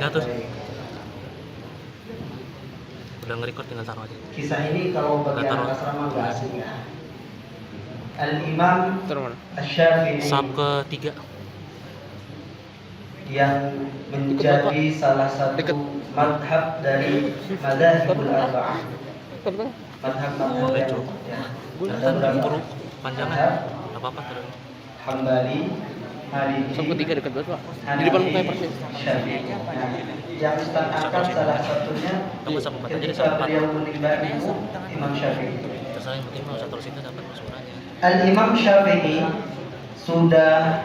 Ya terus udah nge-record, tinggal taruh aja. Kisah ini kalau bagi anak asrama nggak asing ya. Al-Imam Asy-Syafi'i Sab ketiga yang menjadi salah satu madhab dari madzhabul arba'ah. Madhab yang jangan buru panjangan, nggak apa-apa terus. Hambali, Maliki, Sab ketiga dekat banget Pak, di depan mukanya persis. Syafi'i. Nah, yang Ustaz akan salah satunya ketika beliau menimba ilmu Imam Syafi'i. Terserah, yang penting mau terus itu dapat masukannya. Al-Imam Syafi'i sudah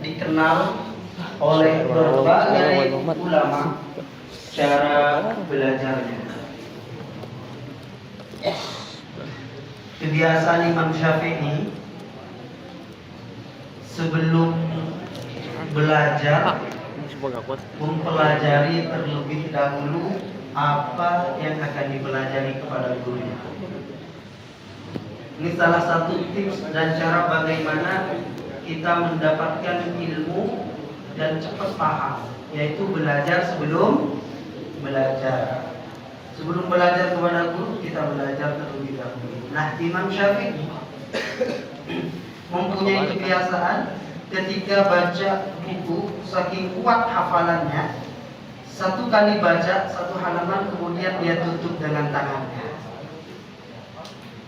dikenal oleh berbagai ulama cara belajarnya. Kebiasaan Imam Syafi'i sebelum belajar mempelajari terlebih dahulu apa yang akan dipelajari kepada gurunya. Ini salah satu tips dan cara bagaimana kita mendapatkan ilmu dan cepat paham, yaitu belajar sebelum belajar. Sebelum belajar kepada guru, kita belajar terlebih dahulu. Nah, Imam Syafi'i mempunyai kebiasaan ketika baca buku, saking kuat hafalannya, satu kali baca satu halaman kemudian dia tutup dengan tangannya.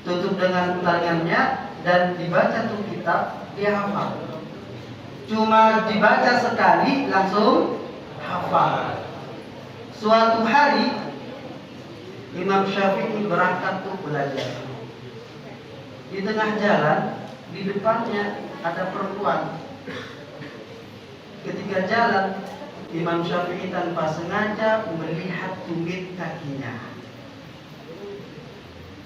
Tutup dengan tangannya dan dibaca tuh kitab, dia hafal. Cuma dibaca sekali langsung hafal. Suatu hari Imam Syafi'i berangkat tuh belajar. Di tengah jalan, di depannya ada perempuan. Ketika jalan, Imam Syafi'i tanpa sengaja melihat tumit kakinya.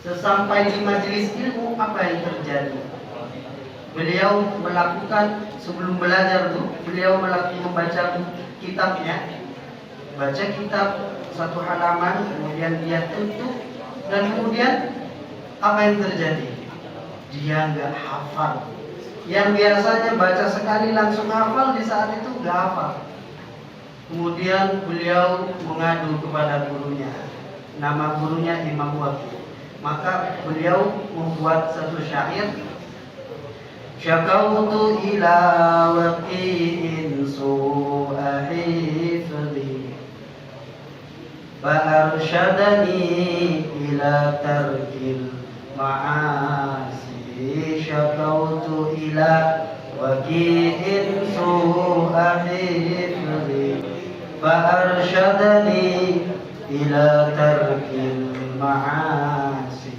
Sesampai di majelis ilmu, apa yang terjadi? Beliau melakukan, sebelum belajar tuh, beliau membaca kitabnya. Baca kitab satu halaman, kemudian dia tutup, dan kemudian apa yang terjadi? Dia nggak hafal. Yang biasanya baca sekali langsung hafal, di saat itu nggak hafal. Kemudian beliau mengadu kepada gurunya. Nama gurunya Imam Waqi. Maka beliau membuat satu syair. Syakautu ila waqi'in su'a hifzi fa'arsyadani ila tarkil ma'asi. Syakautu ila waqi'in su'a hifzi fa'arsyadani ila tarkil ma'asi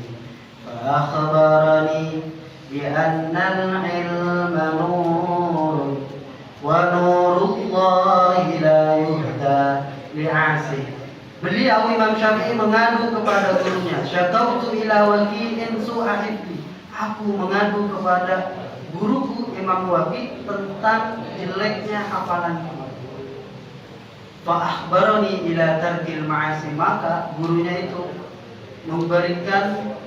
fa'akhbarani bi'annal ilma nur wa nurullahi la yuhda li'asi. Beliau Imam Syafi'i mengadu kepada gurunya. Syakautu ila waqi'in su'a hifzi. Aku mengadu kepada guruku Imam Waqi tentang jeleknya hafalanku. Fa akhbarani ila tarkil ma'asi. Maka gurunya itu memberikan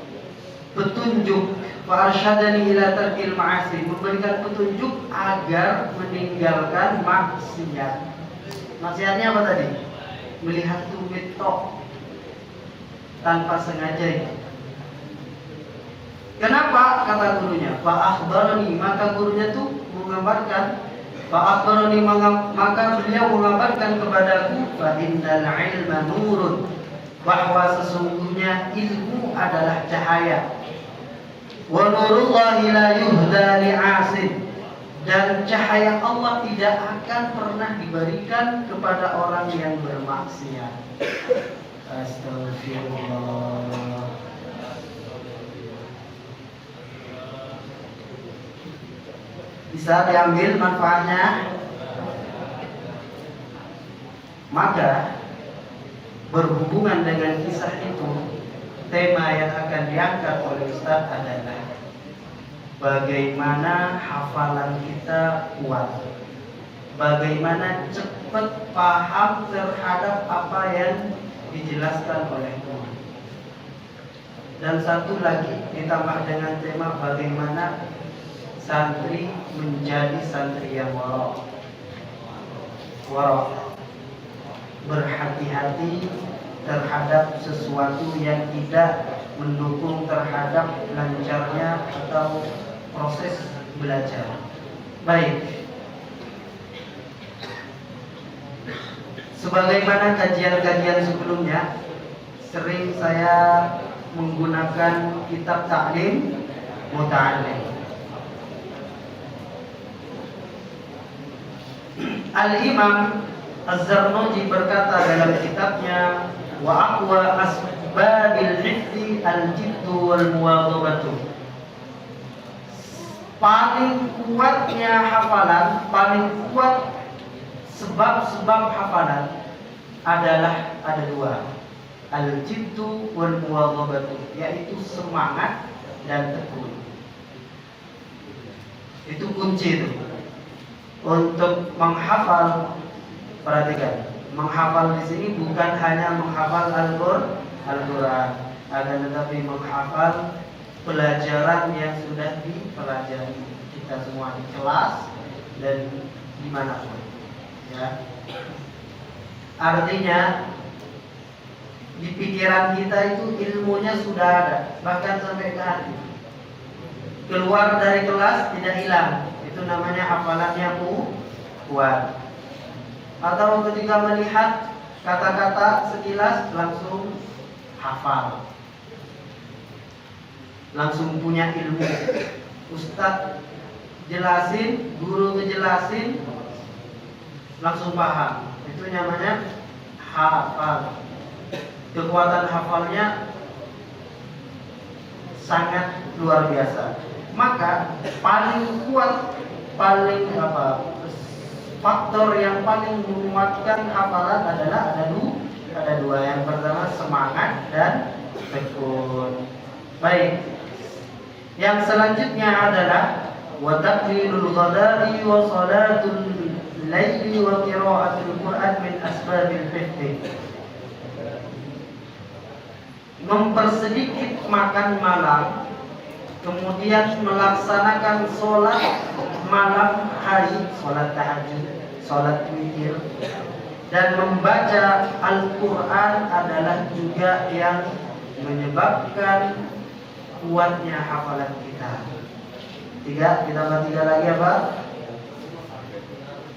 petunjuk. Fa arsyadani ila tarkil ma'asi, memberikan petunjuk agar meninggalkan maksiat. Maksiatnya apa tadi? Melihat tumit tok tanpa sengaja itu. Kenapa? Kata gurunya, fa akhbarani, maka gurunya tuh mengabarkan, fa akhbarani, maka beliau mengabarkan kepadaku, fa innal ilma nurun, bahwa sesungguhnya ilmu adalah cahaya. Wa nurullahi la yuhda li'asin, dan cahaya Allah tidak akan pernah diberikan kepada orang yang bermaksiat. Astagfirullah. Bisa diambil manfaatnya. Maka berhubungan dengan kisah itu, tema yang akan diangkat oleh Ustaz adalah bagaimana hafalan kita kuat, bagaimana cepat paham terhadap apa yang dijelaskan oleh guru. Dan satu lagi ditambah dengan tema bagaimana santri menjadi santri yang wara. berhati-hati terhadap sesuatu yang tidak mendukung terhadap lancarnya atau proses belajar. Baik. Sebagaimana kajian-kajian sebelumnya, sering saya menggunakan kitab Ta'lim Muta'allim. Al-Imam Az-Zarnuji berkata dalam kitabnya, wa aqwa asbabil hifzi al-jiddu wal muwadhabatu. Paling kuatnya hafalan, paling kuat sebab-sebab hafalan adalah ada dua, al-jiddu wal muwadhabatu, yaitu semangat dan tekun. Itu kunci itu. Untuk menghafal, perhatikan, menghafal di sini bukan hanya menghafal Al-Quran, akan tetapi menghafal pelajaran yang sudah dipelajari kita semua di kelas dan dimanapun. Ya. Artinya di pikiran kita itu ilmunya sudah ada, bahkan sampai ke hati. Keluar dari kelas tidak hilang. Itu namanya hafalannya kuat. Atau ketika melihat kata-kata sekilas langsung hafal, langsung punya ilmu. Ustadz jelasin, guru ngejelasin, langsung paham. Itu namanya hafal. Kekuatan hafalnya sangat luar biasa. Maka paling kuat, faktor yang paling menguatkan hafalan adalah ada dua. Yang pertama semangat dan tekun. Baik. Yang selanjutnya adalah wa taqlilul ghadari wa salatul laili wa qira'atul Qur'an min asbabil hifdz. Mempersedikit makan malam, kemudian melaksanakan sholat malam hari, sholat tahajud, sholat witir, dan membaca Al-Quran adalah juga yang menyebabkan kuatnya hafalan kita. Ditambah tiga lagi apa?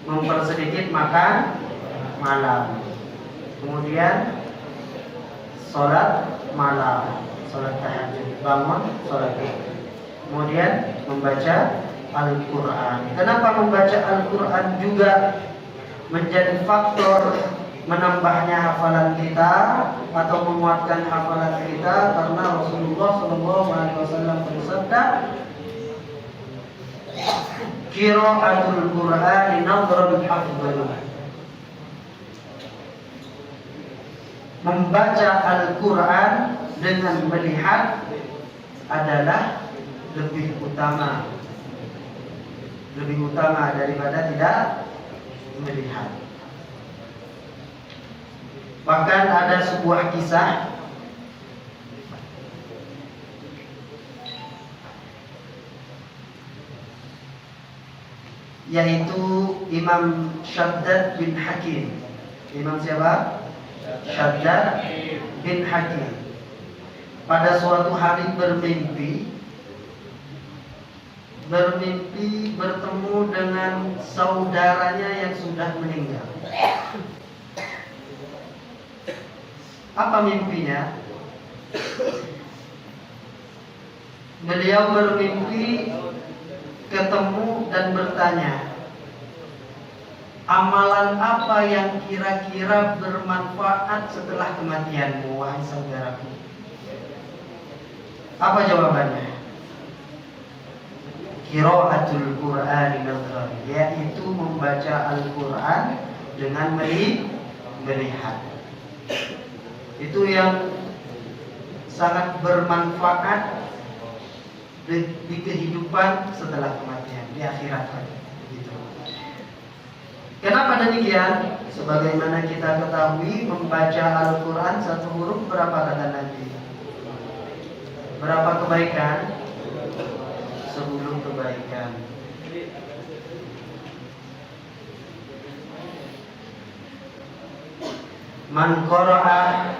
Mempersedikit makan malam, kemudian sholat malam, sholat tahajud, bangun sholat witir. Kemudian membaca Al-Quran. Kenapa membaca Al-Quran juga menjadi faktor menambahnya hafalan kita atau menguatkan hafalan kita? Karena Rasulullah SAW bersabda, qira'atul Qur'ani nadhrul hafdhul. Membaca Al-Quran dengan melihat adalah lebih utama daripada tidak melihat. Bahkan ada sebuah kisah yaitu Imam Shaddad bin Hakim. Imam siapa? Shaddad bin Hakim. Pada suatu hari bermimpi bertemu dengan saudaranya yang sudah meninggal. Apa mimpinya? Beliau bermimpi ketemu dan bertanya, amalan apa yang kira-kira bermanfaat setelah kematianmu, wahai saudaraku? Apa jawabannya? Qira'atul Qur'ani nadhran, yaitu membaca Al-Quran dengan melihat. Itu yang sangat bermanfaat di kehidupan setelah kematian, di akhirat. Gitu. Kenapa demikian? Sebagaimana kita ketahui, membaca Al-Quran satu huruf berapa kata Nabi? Berapa kebaikan? 10 kebaikan. Man qara'a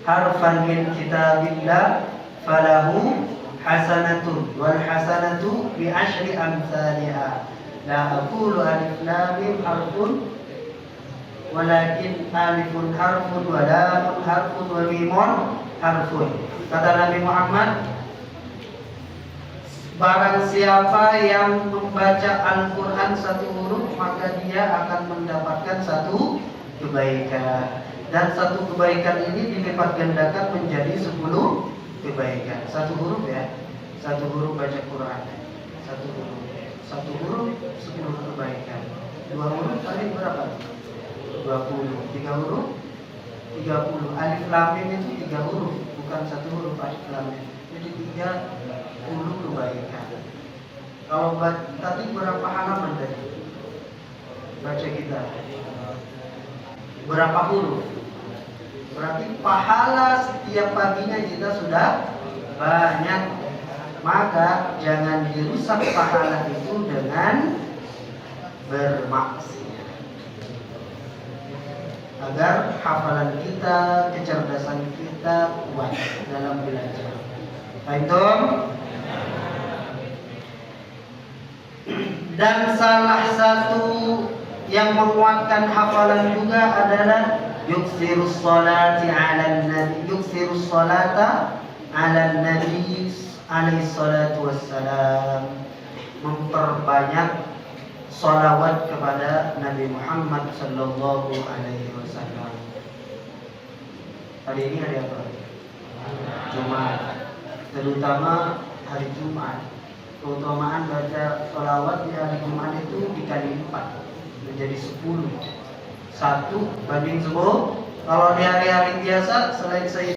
harfan min kitabillah falahu hasanatun wal hasanatu bi asyri amsalha. La aqulu alif lam mim harfun walakin alifun harfun wa lamun harfun wa mimun harfun. Kata Nabi Muhammad, barang siapa yang membaca Al-Quran satu huruf, maka dia akan mendapatkan satu kebaikan. Dan satu kebaikan ini dilipat gandakan menjadi 10 kebaikan. Satu huruf ya, satu huruf baca Quran, satu huruf 10 kebaikan. 2 huruf kali berapa? 20. 3 huruf 30. Alif lam mim itu 3 huruf, bukan satu huruf alif lam mim. Jadi 30 kebaikan. Kalau tadi berapa halaman tadi? Baca kita berapa huruf? Berarti pahala setiap paginya kita sudah banyak. Maka jangan dirusak pahala itu dengan bermaksiat. Agar hafalan kita, kecerdasan kita kuat dalam belajar. Baiklah. Dan salah satu yang menguatkan hafalan juga adalah yuksirus salati 'alan nabi, yuksirus salata 'alan nabi alaihi salatu wassalam, memperbanyak salawat kepada Nabi Muhammad sallallahu alaihi wasallam. Hari ini hari apa? Jumat. Terutama hari Jumat. Keutamaan baca salawat di hari Jumat itu dikali 4 menjadi 10. 1 banding 10. Kalau di hari-hari biasa selain saya